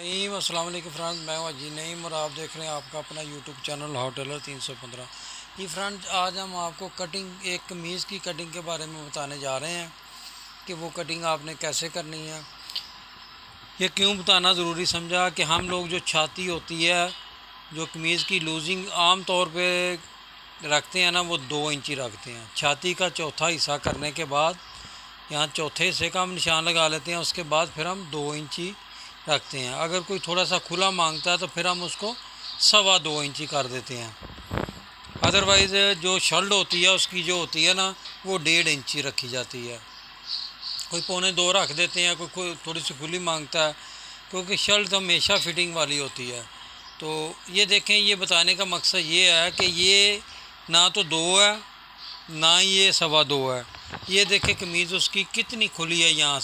नईम अस्सलाम वालेकुम फ्रेंड्स, मैं हूं अजी नईम और आप देख रहे हैं आपका अपना यूट्यूब चैनल हाउ टेलर 315। ये फ्रेंड्स, आज हम आपको कटिंग, एक कमीज़ की कटिंग के बारे में बताने जा रहे हैं कि वो कटिंग आपने कैसे करनी है। ये क्यों बताना ज़रूरी समझा कि हम लोग जो छाती होती है, जो कमीज़ की लूजिंग आम तौर पे रखते हैं ना, वो 2 इंची रखते हैं। छाती का चौथा हिस्सा करने के बाद यहाँ चौथे हिस्से का हम निशान लगा लेते हैं। उसके बाद फिर हम 2 इंची रखते हैं। अगर कोई थोड़ा सा खुला मांगता है तो फिर हम उसको 2.25 इंची कर देते हैं। अदरवाइज़ जो शर्ट होती है उसकी जो होती है ना, वो 1.5 इंची रखी जाती है। कोई 2.25 रख देते हैं, कोई थोड़ी सी खुली मांगता है, क्योंकि शर्ट तो हमेशा फिटिंग वाली होती है। तो ये देखें, ये बताने का मकसद ये है कि ये ना तो 2 है ना ये 2.25 है। ये देखें कमीज़ उसकी कितनी खुली है, यहाँ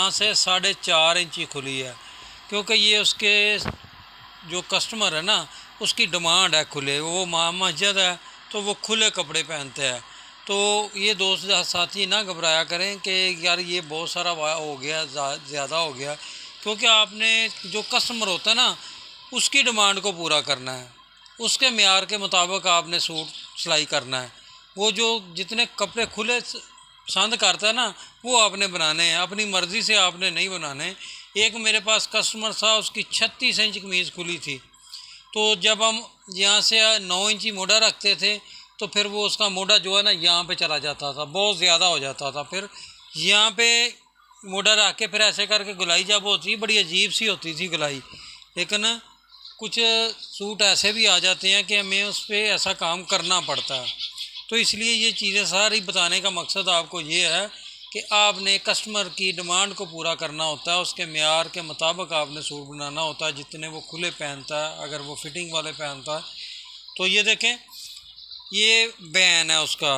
से 4.5 इंची खुली है, क्योंकि ये उसके जो कस्टमर है ना, उसकी डिमांड है खुले। वो मस्जिद है तो वो खुले कपड़े पहनते हैं। तो ये दोस्त साथी ना घबराया करें कि यार ये बहुत सारा हो गया, ज़्यादा हो गया, क्योंकि आपने जो कस्टमर होता है ना, उसकी डिमांड को पूरा करना है। उसके मेयार के मुताबिक आपने सूट सिलाई करना है। वो जो जितने कपड़े खुले पसंद करता है ना, वो आपने बनाने हैं, अपनी मर्ज़ी से आपने नहीं बनाने। एक मेरे पास कस्टमर था, उसकी 36 इंच कमीज़ खुली थी। तो जब हम यहाँ से 9 इंची मोटा रखते थे तो फिर वो उसका मोटा जो है ना, यहाँ पे चला जाता था, बहुत ज़्यादा हो जाता था। फिर यहाँ पे मोटा रख के फिर ऐसे करके गुलाई जब होती, बड़ी अजीब सी होती थी गुलाई। लेकिन कुछ सूट ऐसे भी आ जाते हैं कि हमें उस पर ऐसा काम करना पड़ता है। तो इसलिए ये चीज़ें सारी बताने का मकसद आपको ये है कि आपने कस्टमर की डिमांड को पूरा करना होता है, उसके मेयार के मुताबिक आपने सूट बनाना होता है, जितने वो खुले पहनता है। अगर वो फिटिंग वाले पहनता है तो ये देखें, ये बैन है उसका।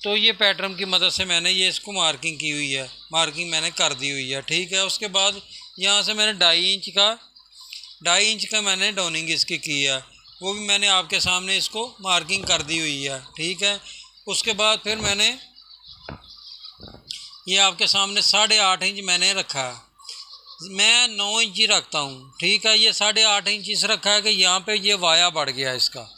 तो ये पैटर्न की मदद से मैंने ये इसको मार्किंग की हुई है, मार्किंग मैंने कर दी हुई है, ठीक है। उसके बाद यहाँ से मैंने 2.5 इंच का मैंने डाउनिंग इसकी की है, वो भी मैंने आपके सामने इसको मार्किंग कर दी हुई है, ठीक है। उसके बाद फिर मैंने ये आपके सामने 8.5 इंच मैंने रखा है। मैं 9 इंची रखता हूँ, ठीक है। ये 8.5 इंच इस रखा है कि यहाँ पे ये वाया बढ़ गया, इसका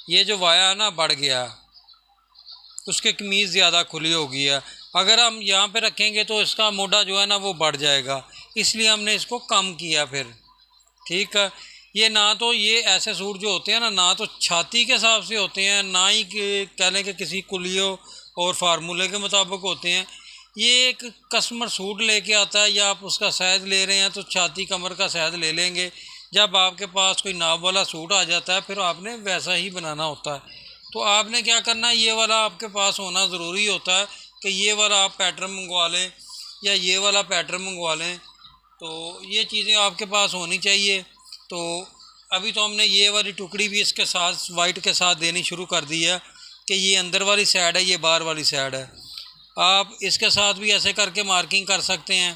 ये जो वाया है ना बढ़ गया, उसके कमीज़ ज़्यादा खुली हो गई है। अगर हम यहाँ पे रखेंगे तो इसका मोटा जो है ना वो बढ़ जाएगा, इसलिए हमने इसको कम किया फिर, ठीक है। ये ना तो ये ऐसे सूट जो होते हैं ना तो छाती के हिसाब से होते हैं, ना ही कहने के किसी कुलियों और फार्मूले के मुताबिक होते हैं। ये एक कस्टमर सूट लेके आता है, या आप उसका साइज़ ले रहे हैं तो छाती कमर का साइज़ ले लेंगे। जब आपके पास कोई नाप वाला सूट आ जाता है फिर आपने वैसा ही बनाना होता है। तो आपने क्या करना है, ये वाला आपके पास होना ज़रूरी होता है कि ये वाला आप पैटर्न मंगवा लें या ये वाला पैटर्न मंगवा लें। तो ये चीज़ें आपके पास होनी चाहिए। तो अभी तो हमने ये वाली टुकड़ी भी इसके साथ वाइट के साथ देनी शुरू कर दी है कि ये अंदर वाली साइड है, ये बाहर वाली साइड है। आप इसके साथ भी ऐसे करके मार्किंग कर सकते हैं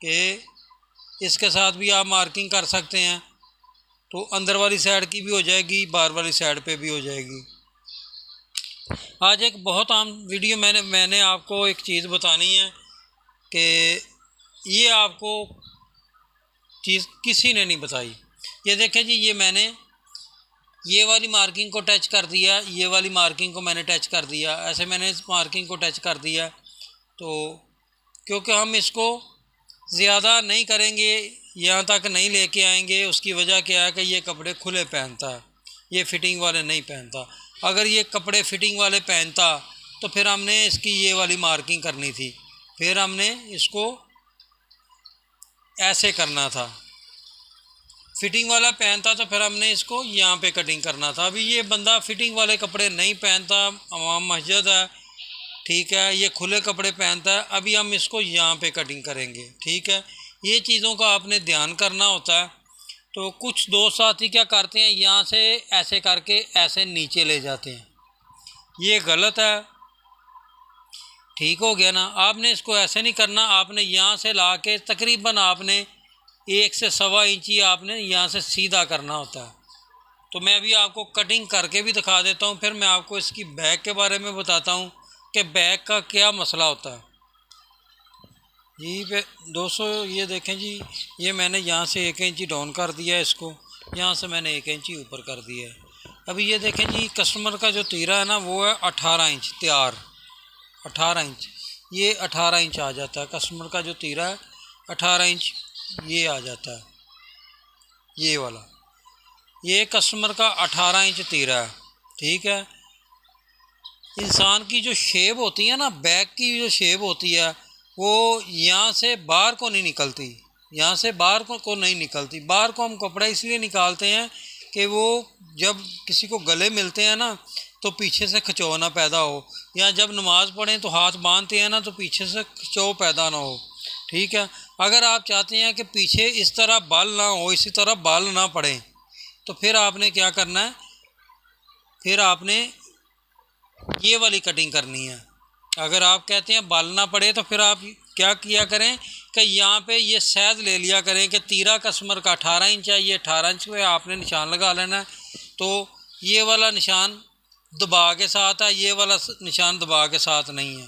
कि इसके साथ भी आप मार्किंग कर सकते हैं, तो अंदर वाली साइड की भी हो जाएगी, बाहर वाली साइड पे भी हो जाएगी। आज एक बहुत आम वीडियो मैंने आपको एक चीज़ बतानी है कि ये आपको चीज़ किसी ने नहीं बताई। ये देखें जी, ये मैंने ये वाली मार्किंग को टच कर दिया, ये वाली मार्किंग को मैंने टच कर दिया, ऐसे मैंने इस मार्किंग को टच कर दिया। तो क्योंकि हम इसको ज़्यादा नहीं करेंगे, यहाँ तक नहीं लेके आएंगे, उसकी वजह क्या है कि ये कपड़े खुले पहनता है, ये फिटिंग वाले नहीं पहनता। अगर ये कपड़े फिटिंग वाले पहनता तो फिर हमने इसकी ये वाली मार्किंग करनी थी, फिर हमने इसको ऐसे करना था। फिटिंग वाला पहनता तो फिर हमने इसको यहाँ पे कटिंग करना था। अभी ये बंदा फिटिंग वाले कपड़े नहीं पहनता, अवाम मस्जिद है, ठीक है, ये खुले कपड़े पहनता है। अभी हम इसको यहाँ पे कटिंग करेंगे, ठीक है। ये चीज़ों का आपने ध्यान करना होता है। तो कुछ दोस्त साथी क्या करते हैं, यहाँ से ऐसे करके ऐसे नीचे ले जाते हैं, ये गलत है, ठीक हो गया ना। आपने इसको ऐसे नहीं करना, आपने यहाँ से ला के तकरीबन आपने 1 से 1.25 इंची आपने यहाँ से सीधा करना होता है। तो मैं अभी आपको कटिंग करके भी दिखा देता हूँ, फिर मैं आपको इसकी बैक के बारे में बताता हूँ कि बैक का क्या मसला होता है। जी पे दोस्तों ये देखें जी, ये मैंने यहाँ से 1 इंची डाउन कर दिया है इसको, यहाँ से मैंने 1 इंची ऊपर कर दिया है। अभी ये देखें जी, कस्टमर का जो तीरा है ना वो है 18 इंच तैयार, 18 इंच। ये 18 इंच आ जाता है कस्टमर का जो तीरा है, 18 इंच ये आ जाता है। ये वाला ये कस्टमर का 18 इंच तीरा है। ठीक है। इंसान की जो शेप होती है ना, बैक की जो शेप होती है वो यहाँ से बाहर को नहीं निकलती, यहाँ से बाहर को नहीं निकलती। बाहर को हम कपड़ा इसलिए निकालते हैं कि वो जब किसी को गले मिलते हैं ना तो पीछे से खिंचाव ना पैदा हो, या जब नमाज़ पढ़ें तो हाथ बांधते हैं ना तो पीछे से खिंचाव पैदा ना हो। ठीक है। अगर आप चाहते हैं कि पीछे इस तरह बाल ना हो, इसी तरह बाल ना पड़ें, तो फिर आपने क्या करना है, फिर आपने ये वाली कटिंग करनी है। अगर आप कहते हैं बाल ना पड़े तो फिर आप क्या किया करें कि यहाँ पे ये सैज ले लिया करें कि तीरा कस्टमर का 18 इंच है, ये 18 इंच पे आपने निशान लगा लेना है। तो ये वाला निशान दबा के साथ है, ये वाला निशान दबा के साथ नहीं है।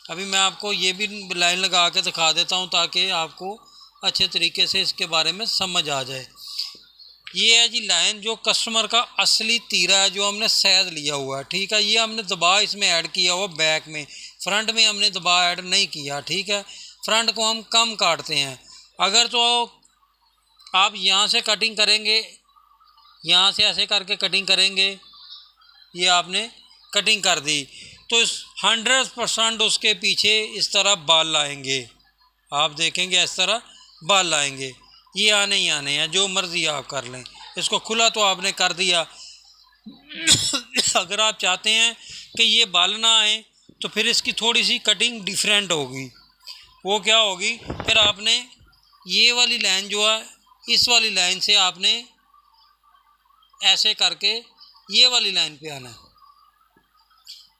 अभी मैं आपको ये भी लाइन लगा के दिखा देता हूँ ताकि आपको अच्छे तरीके से इसके बारे में समझ आ जाए। ये है जी लाइन, जो कस्टमर का असली तीरा है जो हमने सैज लिया हुआ है। ठीक है। ये हमने दबा इसमें ऐड किया हुआ बैक में, फ्रंट में हमने दबा ऐड नहीं किया। ठीक है। फ्रंट को हम कम काटते हैं। अगर तो आप यहाँ से कटिंग करेंगे, यहाँ से ऐसे करके कटिंग करेंगे, ये आपने कटिंग कर दी तो 100% उसके पीछे इस तरह बाल लाएंगे। आप देखेंगे इस तरह बाल लाएंगे। ये आने ही आने हैं, जो मर्ज़ी आप कर लें। इसको खुला तो आपने कर दिया। अगर आप चाहते हैं कि ये बाल ना आए तो फिर इसकी थोड़ी सी कटिंग डिफरेंट होगी। वो क्या होगी, फिर आपने ये वाली लाइन जो है, इस वाली लाइन से आपने ऐसे करके ये वाली लाइन पे आना है,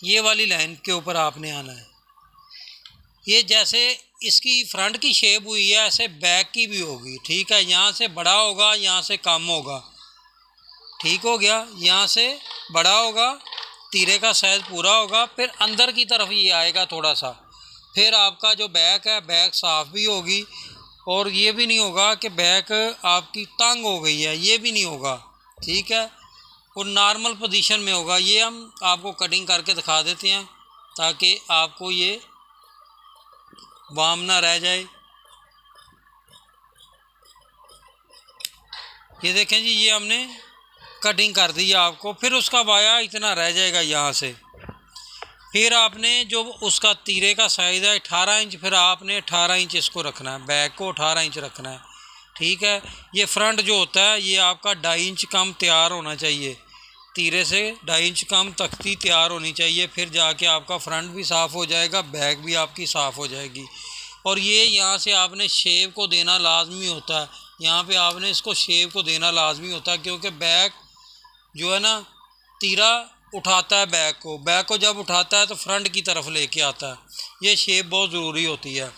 ये वाली लाइन के ऊपर आपने आना है। ये जैसे इसकी फ्रंट की शेप हुई है ऐसे बैक की भी होगी। ठीक है। यहाँ से बड़ा होगा, यहाँ से कम होगा। ठीक हो गया। यहाँ से बड़ा होगा, तीरे का साइज़ पूरा होगा, फिर अंदर की तरफ ये आएगा थोड़ा सा। फिर आपका जो बैक है, बैक साफ़ भी होगी, और ये भी नहीं होगा कि बैक आपकी तंग हो गई है, ये भी नहीं होगा। ठीक है। और नॉर्मल पोजीशन में होगा। ये हम आपको कटिंग करके दिखा देते हैं ताकि आपको ये वाम ना रह जाए। ये देखें जी, ये हमने कटिंग कर दी है आपको। फिर उसका वाया इतना रह जाएगा यहाँ से। फिर आपने जो उसका तीरे का साइज़ है 18 इंच, फिर आपने 18 इंच इसको रखना है, बैक को 18 इंच रखना है। ठीक है। ये फ्रंट जो होता है ये आपका 2.5 इंच कम तैयार होना चाहिए, तीरे से 2.5 इंच कम तख्ती तैयार होनी चाहिए। फिर जाके आपका फ्रंट भी साफ़ हो जाएगा, बैक भी आपकी साफ़ हो जाएगी। और ये यहाँ से आपने शेप को देना लाजमी होता है, यहाँ पे आपने इसको शेप को देना लाजमी होता है, क्योंकि बैक जो है ना तीरा उठाता है बैक को जब उठाता है तो फ्रंट की तरफ लेके आता है। ये शेप बहुत ज़रूरी होती है।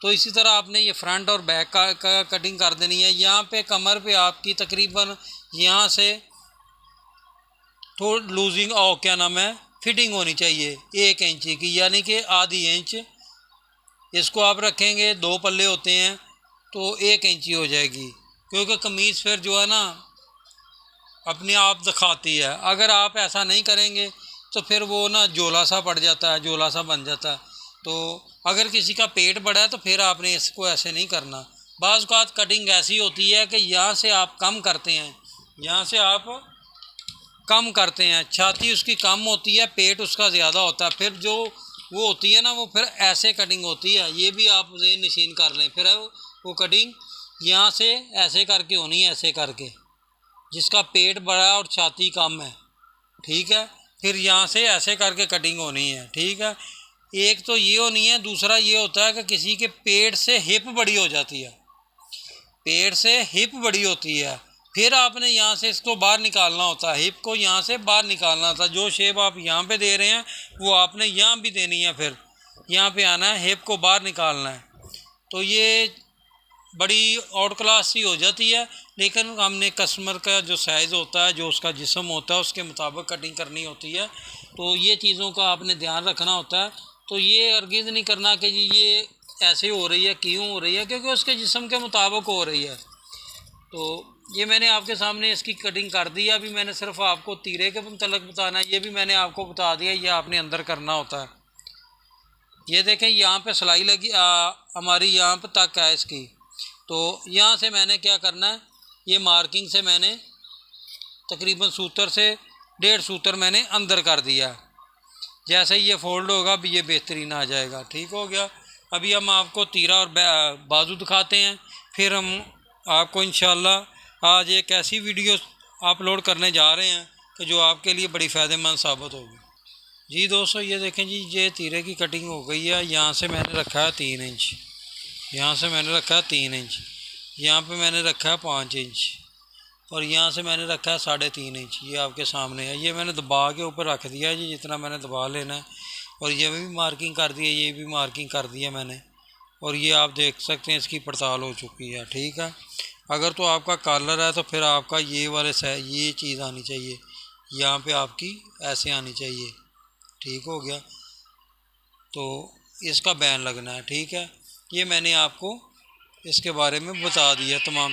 तो इसी तरह आपने ये फ्रंट और बैक का कटिंग कर देनी है। यहाँ पे कमर पे आपकी तकरीबन यहाँ से थोड़ी लूजिंग और क्या नाम है फिटिंग होनी चाहिए 1 इंची की, यानी कि आधी इंच। इसको आप रखेंगे, 2 पल्ले होते हैं तो 1 इंची हो जाएगी, क्योंकि कमीज़ फिर जो है ना अपने आप दिखाती है। अगर आप ऐसा नहीं करेंगे तो फिर वो ना जोला सा पड़ जाता है, जोला सा बन जाता है। तो अगर किसी का पेट बड़ा है तो फिर आपने इसको ऐसे नहीं करना। बाज़ औक़ात कटिंग ऐसी होती है कि यहाँ से आप कम करते हैं, यहाँ से आप कम करते हैं, छाती उसकी कम होती है, पेट उसका ज़्यादा होता है। फिर जो वो होती है ना वो फिर ऐसे कटिंग होती है। ये भी आप ज़हन नशीन कर लें। फिर वो कटिंग यहाँ से ऐसे करके होनी है, ऐसे करके, जिसका पेट बड़ा है और छाती कम है। ठीक है। फिर यहाँ से ऐसे करके कटिंग होनी है। ठीक है। एक तो ये होनी है, दूसरा ये होता है कि किसी के पेट से हिप बड़ी हो जाती है, पेट से हिप बड़ी होती है, फिर आपने यहाँ से इसको बाहर निकालना होता है, हिप को यहाँ से बाहर निकालना था। जो शेप आप यहाँ पे दे रहे हैं वो आपने यहाँ भी देनी है, फिर यहाँ पे आना है, हिप को बाहर निकालना है। तो ये बड़ी आउट क्लास सी हो जाती है, लेकिन हमने कस्टमर का जो साइज़ होता है, जो उसका जिस्म होता है, उसके मुताबिक कटिंग करनी होती है। तो ये चीज़ों का आपने ध्यान रखना होता है। तो ये हरगिज़ नहीं करना कि जी ये ऐसे हो रही है, क्यों हो रही है? क्योंकि उसके जिस्म के मुताबिक हो रही है। तो ये मैंने आपके सामने इसकी कटिंग कर दी है। अभी मैंने सिर्फ आपको तीरे के मतलब बताना है, ये भी मैंने आपको बता दिया, ये आपने अंदर करना होता है। ये देखें यहाँ पे सिलाई लगी हमारी यहाँ पे तक है इसकी। तो यहाँ से मैंने क्या करना है, ये मार्किंग से मैंने तकरीबन सूत्र से 1.5 सूत्र मैंने अंदर कर दिया। जैसे ही ये फोल्ड होगा अभी ये बेहतरीन आ जाएगा। ठीक हो गया। अभी हम आपको तीरा और बाजू दिखाते हैं, फिर हम आपको इंशाल्लाह आज एक ऐसी वीडियो अपलोड करने जा रहे हैं कि जो आपके लिए बड़ी फ़ायदेमंद साबित होगी। जी दोस्तों, ये देखें जी, ये तीरे की कटिंग हो गई है। यहाँ से मैंने रखा है 3 इंच, यहाँ से मैंने रखा है 3 इंच, यहाँ पे मैंने रखा है 5 इंच, और यहाँ से मैंने रखा है 3.5 इंच। ये आपके सामने है। ये मैंने दबा के ऊपर रख दिया है जी, जितना मैंने दबा लेना है। और ये भी मार्किंग कर दी है, ये भी मार्किंग कर दी है मैंने। और ये आप देख सकते हैं इसकी पड़ताल हो चुकी है। ठीक है। अगर तो आपका कॉलर है तो फिर आपका ये वाले ये चीज़ आनी चाहिए, यहाँ पे आपकी ऐसे आनी चाहिए। ठीक हो गया। तो इसका बैन लगना है। ठीक है। ये मैंने आपको इसके बारे में बता दिया तमाम।